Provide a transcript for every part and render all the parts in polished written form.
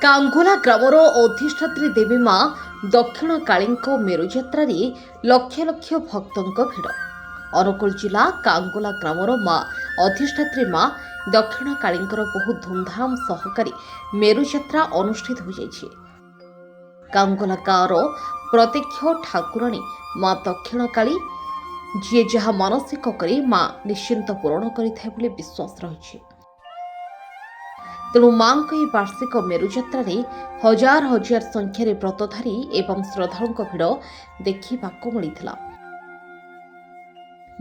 କାଙ୍ଗୁଲା ଗ୍ରାମର ଅଧିଷ୍ଠାତ୍ରୀ ଦେବୀ ମା ଦକ୍ଷିଣ କାଳୀଙ୍କ ମେରୁଯାତ୍ରାରେ ଲକ୍ଷ ଲକ୍ଷ ଭକ୍ତଙ୍କ ଭିଡ଼। ଅନୁଗୁଳ ଜିଲ୍ଲା କାଙ୍ଗୁଲା ଗ୍ରାମର ମା ଅଧିଷ୍ଠାତ୍ରୀ ମା ଦକ୍ଷିଣ କାଳୀଙ୍କର ବହୁ ଧୁମଧାମ ସହକାରେ ମେରୁଯାତ୍ରା ଅନୁଷ୍ଠିତ ହୋଇଯାଇଛି। କାଙ୍ଗୁଲା ଗାଁର ପ୍ରତ୍ୟକ୍ଷ ଠାକୁରାଣୀ ମା ଦକ୍ଷିଣ କାଳୀ, ଯିଏ ଯାହା ମାନସିକ କରି ମା ନିଶ୍ଚିନ୍ତ ପୂରଣ କରିଥାଏ ବୋଲି ବିଶ୍ୱାସ ରହିଛି। ତେଣୁ ମାଙ୍କ ଏହି ବାର୍ଷିକ ମେରୁଯାତ୍ରାରେ ହଜାର ହଜାର ସଂଖ୍ୟାରେ ବ୍ରତଧାରୀ ଏବଂ ଶ୍ରଦ୍ଧାଳୁଙ୍କ ଭିଡ଼ ଦେଖିବାକୁ ମିଳିଥିଲା।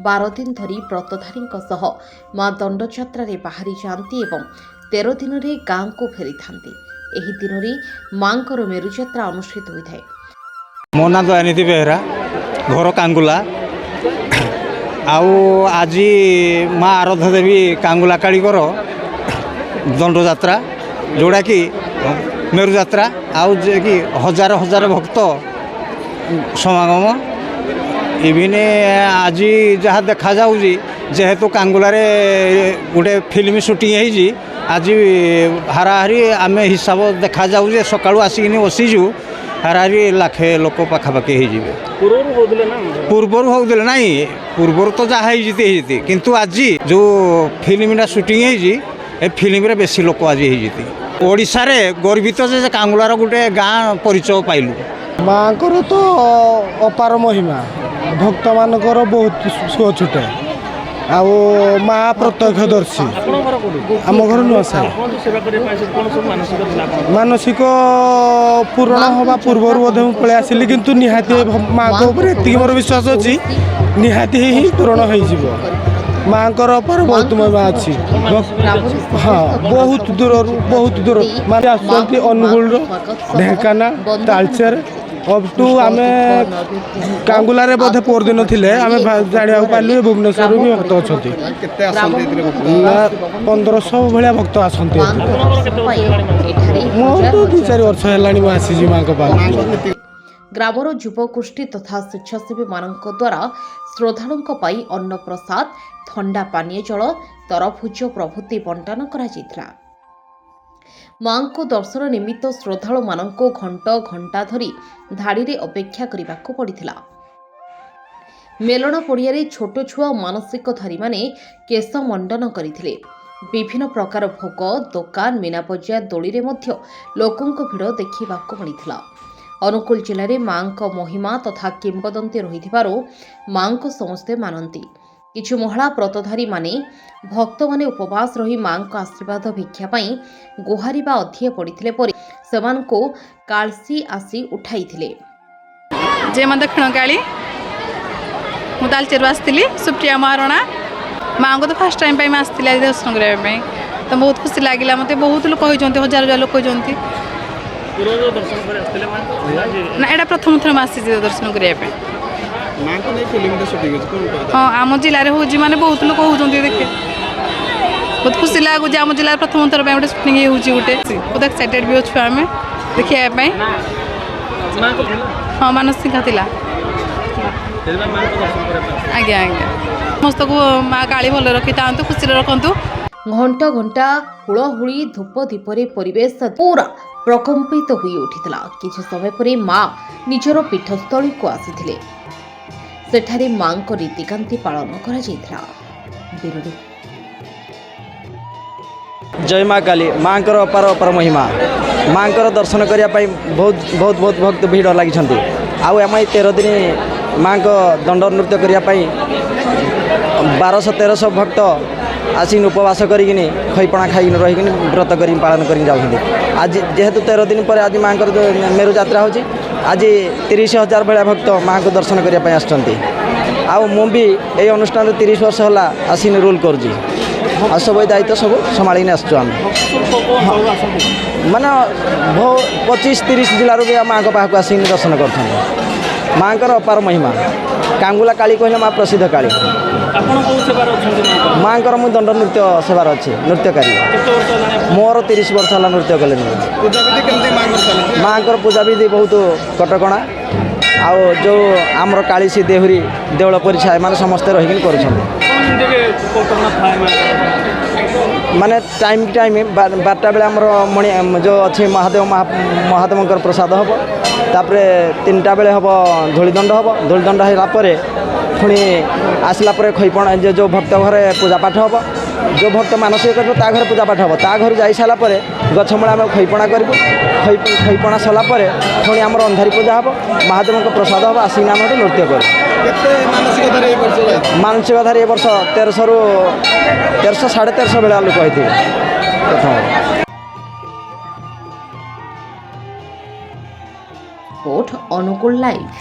12 ଦିନ ଧରି ବ୍ରତଧାରୀଙ୍କ ସହ ମା ଦଣ୍ଡଯାତ୍ରାରେ ବାହାରି ଯାଆନ୍ତି ଏବଂ 13 ଦିନରେ ଗାଁକୁ ଫେରିଥାନ୍ତି। ଏହି ଦିନରେ ମାଙ୍କର ମେରୁଯାତ୍ରା ଅନୁଷ୍ଠିତ ହୋଇଥାଏ। ମୋ ନାଁ ଦୟାନିଧି ବେହେରା, ଘର କାଙ୍ଗୁଲା। ଆଉ ଆଜି ମା ଆରାଧ୍ୟ ଦେବୀ କାଙ୍ଗୁଲା କାଳୀଙ୍କର ଦଣ୍ଡଯାତ୍ରା, ଯେଉଁଟାକି ମେରୁଯାତ୍ରା, ଆଉ ଯେ କି ହଜାର ହଜାର ଭକ୍ତ ସମାଗମ। ଇଭିନ୍ ଆଜି ଯାହା ଦେଖାଯାଉଛି, ଯେହେତୁ କାଙ୍ଗୁଲାରେ ଗୋଟେ ଫିଲ୍ମ ସୁଟିଂ ହେଇଛି, ଆଜି ହାରାହାରି ଆମେ ହିସାବ ଦେଖାଯାଉଛି, ସକାଳୁ ଆସିକିନି ବସିଛୁ, ହାରାହାରି ଲାଖେ ଲୋକ ପାଖାପାଖି ହେଇଯିବେ। ପୂର୍ବରୁ ହେଉଥିଲେ ନାହିଁ, ପୂର୍ବରୁ ତ ଯାହା ହେଇଛି, କିନ୍ତୁ ଆଜି ଯେଉଁ ଫିଲ୍ମଟା ସୁଟିଂ ହେଇଛି, ଏ ଫିଲ୍ମରେ ବେଶୀ ଲୋକ ଆଜି ହେଇଛନ୍ତି। ଓଡ଼ିଶାରେ ଗର୍ବିତ ଯେ କାଙ୍ଗୁଲାର ଗୋଟେ ଗାଁ ପରିଚୟ ପାଇଲୁ। ମାଙ୍କର ତ ଅପାର ମହିମା, ଭକ୍ତମାନଙ୍କର ବହୁତ ସୁଅ ଛୁଟେ। ଆଉ ମା ପ୍ରତ୍ୟକ୍ଷଦର୍ଶୀ। ଆମ ଘର ନୂଆସାହି। ମାନସିକ ପୂରଣ ହେବା ପୂର୍ବରୁ ବୋଧେ ମୁଁ ପଳେଇ ଆସିଲି, କିନ୍ତୁ ନିହାତି ମାଙ୍କ ଉପରେ ଏତିକି ମୋର ବିଶ୍ୱାସ ଅଛି, ନିହାତି ହିଁ ପୂରଣ ହେଇଯିବ। ମାଙ୍କର ଅପାର ବହୁତ ମହିମା ଅଛି। ହଁ, ବହୁତ ଦୂର ମାନେ ଆସୁଛନ୍ତି ଅନୁଗୁଳର, ଢେଙ୍କାନାଳ, ତାଳଚେର, ଅପଟୁ ଆମେ କାଙ୍ଗୁଲାରେ ବୋଧେ ପରଦିନ ଥିଲେ, ଆମେ ଜାଣିବାକୁ ପାଇଲୁ ଭୁବନେଶ୍ୱରରୁ ବି ଭକ୍ତ ଅଛନ୍ତି। 1500 ଭଳିଆ ଭକ୍ତ ଆସନ୍ତି। ମୋର ତ 2-4 ବର୍ଷ ହେଲାଣି ମୁଁ ଆସିଛି ମାଙ୍କ ପାଖକୁ। ଗ୍ରାମର ଯୁବଗୋଷ୍ଠୀ ତଥା ସ୍ୱେଚ୍ଛାସେବୀମାନଙ୍କ ଦ୍ୱାରା ଶ୍ରଦ୍ଧାଳୁଙ୍କ ପାଇଁ ଅନ୍ନପ୍ରସାଦ, ଥଣ୍ଡା ପାନୀୟ ଜଳ, ତରଭୁଜ ପ୍ରଭୃତି ବଣ୍ଟନ କରାଯାଇଥିଲା। ମାଙ୍କ ଦର୍ଶନ ନିମିତ୍ତ ଶ୍ରଦ୍ଧାଳୁମାନଙ୍କୁ ଘଣ୍ଟା ଧରି ଧାଡ଼ିରେ ଅପେକ୍ଷା କରିବାକୁ ପଡ଼ିଥିଲା। ମେଲଣ ପଡ଼ିଆରେ ଛୋଟ ଛୁଆ ଓ ମାନସିକଧାରୀମାନେ କେଶ ମଣ୍ଡନ କରିଥିଲେ। ବିଭିନ୍ନ ପ୍ରକାର ଭୋଗ, ଦୋକାନ, ମୀନାବଜାର, ଦୋଳିରେ ମଧ୍ୟ ଲୋକଙ୍କ ଭିଡ଼ ଦେଖିବାକୁ ମିଳିଥିଲା। ଅନୁଗୁଳ ଜିଲ୍ଲାରେ ମାଙ୍କ ମହିମା ତଥା କିମ୍ବଦନ୍ତୀ ରହିଥିବାରୁ ମାଙ୍କୁ ସମସ୍ତେ ମାନନ୍ତି। କିଛି ମହିଳା ବ୍ରତଧାରୀମାନେ ଭକ୍ତମାନେ ଉପବାସ ରହି ମାଙ୍କ ଆଶୀର୍ବାଦ ଭିକ୍ଷା ପାଇଁ ଗୁହାରିବା ଅଧିଆ ପଡ଼ିଥିଲେ ପରେ ସେମାନଙ୍କୁ କାଳସି ଆସି ଉଠାଇଥିଲେ। ଜୟ ମା ଦକ୍ଷିଣ କାଳୀ, ମୁଁ ତାଳଚେରରୁ ଆସିଥିଲି। ସୁପ୍ରିୟା ମହାରଣା ମାଆଙ୍କୁ ତ ଫାଷ୍ଟ ଟାଇମ୍ ପାଇଁ ମୁଁ ଆସିଥିଲି ଆଜି ଦର୍ଶନ କରିବା ପାଇଁ, ତ ବହୁତ ଖୁସି ଲାଗିଲା। ମୋତେ ବହୁତ ଲୋକ କହିଛନ୍ତି, ହଜାର ହଜାର ଲୋକ କହିଛନ୍ତି। ନା, ଏଇଟା ପ୍ରଥମ ଥର ମୁଁ ଆସିଛି ଦର୍ଶନ କରିବା ପାଇଁ। ହଁ, ଆମ ଜିଲ୍ଲାରେ ହେଉଛି, ମାନେ ବହୁତ ଲୋକ ହେଉଛନ୍ତି। ଦେଖେ ବହୁତ ଖୁସି ଲାଗୁଛି, ଆମ ଜିଲ୍ଲାରେ ପ୍ରଥମ ଥର ପାଇଁ ଗୋଟେ ସୁଟିଂ ହେଉଛି। ବହୁତ ଏକ୍ସାଇଟେଡ୍ ବି ଅଛୁ ଆମେ ଦେଖିବା ପାଇଁ। ହଁ, ମାନସିକ ଥିଲା। ଆଜ୍ଞା ଆଜ୍ଞା, ସମସ୍ତଙ୍କୁ ମା କାଳୀ ଭଲ ରଖିଥାନ୍ତୁ, ଖୁସିରେ ରଖନ୍ତୁ। ଘଣ୍ଟା ଘଣ୍ଟା ହୁଳହୁଳି ଧୂପ ଦୀପରେ ପରିବେଶ ପୁରା ପ୍ରକମ୍ପିତ ହୋଇ ଉଠିଥିଲା। କିଛି ସମୟ ପରେ ମା ନିଜର ପୀଠସ୍ଥଳୀକୁ ଆସିଥିଲେ। ସେଠାରେ ମାଙ୍କ ରୀତିକାନ୍ତି ପାଳନ କରାଯାଇଥିଲା। ଜୟ ମା କାଳୀ, ମାଙ୍କର ଅପାର ମହିମା। ମାଙ୍କର ଦର୍ଶନ କରିବା ପାଇଁ ବହୁତ ଭକ୍ତ ଭିଡ଼ ଲାଗିଛନ୍ତି। ଆଉ ଆମେ 13 ଦିନ ମାଙ୍କ ଦଣ୍ଡ ନୃତ୍ୟ କରିବା ପାଇଁ 1200-1300 ଭକ୍ତ ଆସିକି ଉପବାସ କରିକିନି ଖଇପଣା ଖାଇକିନି ରହିକିନି ବ୍ରତ କରି ପାଳନ କରିକି ଯାଉଛନ୍ତି। ଆଜି ଯେହେତୁ 13 ଦିନ ପରେ ଆଜି ମାଙ୍କର ଯେଉଁ ମେରୁଯାତ୍ରା ହେଉଛି, ଆଜି 30,000 ଭଳିଆ ଭକ୍ତ ମାଙ୍କୁ ଦର୍ଶନ କରିବା ପାଇଁ ଆସିଛନ୍ତି। ଆଉ ମୁଁ ବି ଏଇ ଅନୁଷ୍ଠାନରେ 30 ବର୍ଷ ହେଲା ଆସିକି ରୁଲ୍ କରୁଛି। ଆଉ ସବୁ ଦାୟିତ୍ୱ ସବୁ ସମ୍ଭାଳିକିନି ଆସିଛୁ ଆମେ। ମାନେ 25-30 ଜିଲ୍ଲାରୁ ବି ମାଙ୍କ ପାଖକୁ ଆସିକିନି ଦର୍ଶନ କରୁଛନ୍ତି। ମାଙ୍କର ଅପାର ମହିମା। କାଙ୍ଗୁଲା କାଳୀ କହିଲେ ମା ପ୍ରସିଦ୍ଧ କାଳୀ। ମାଙ୍କର ମୁଁ ଦଣ୍ଡ ନୃତ୍ୟ ସେବାର ଅଛି, ନୃତ୍ୟକାରୀ। ମୋର 30 ବର୍ଷ ହେଲା ନୃତ୍ୟ କଲେଣି। ମାଙ୍କର ପୂଜାବିଧି ବହୁତ କଟକଣା। ଆଉ ଯେଉଁ ଆମର କାଳିଶୀ ଦେହୁରୀ ଦେଉଳ ପରିଛା, ଏମାନେ ସମସ୍ତେ ରହିକିନି କରୁଛନ୍ତି। ମାନେ ଟାଇମ୍ କି ଟାଇମ୍ 12ଟା ବେଳେ ଆମର ମଣି ଯେଉଁ ଅଛି ମହାଦେବଙ୍କର ପ୍ରସାଦ ହେବ। ତାପରେ 3ଟା ବେଳେ ହେବ ଧୂଳିଦଣ୍ଡ ହେବ। ଧୂଳିଦଣ୍ଡ ହେଲା ପରେ ପୁଣି ଆସିଲା ପରେ ଖଇପଣା ଯେଉଁ ଭକ୍ତ ଘରେ ପୂଜାପାଠ ହେବ। ଯେଉଁ ଭକ୍ତ ମାନସିକ କରିବ ତା ଘରେ ପୂଜାପାଠ ହେବ। ତା ଘରୁ ଯାଇସାରିଲା ପରେ ଗଛମୂଳେ ଆମେ ଖଇପଣା କରିବୁ। ଖଇପଣା ସରିଲା ପରେ ପୁଣି ଆମର ଅନ୍ଧାରୀ ପୂଜା ହେବ। ମହାଦେବଙ୍କ ପ୍ରସାଦ ହେବ। ଆସିକିନା ଆମେ ନୃତ୍ୟ କରୁ। ମାନସିକଧାରୀ ଏ ବର୍ଷ 1300 1350 ଭଳିଆ ଲୋକ ହେଇଥିବେ ପ୍ରଥମ। କୋର୍ଟ ଅନୁକୂଳ ଲାଇଭ୍।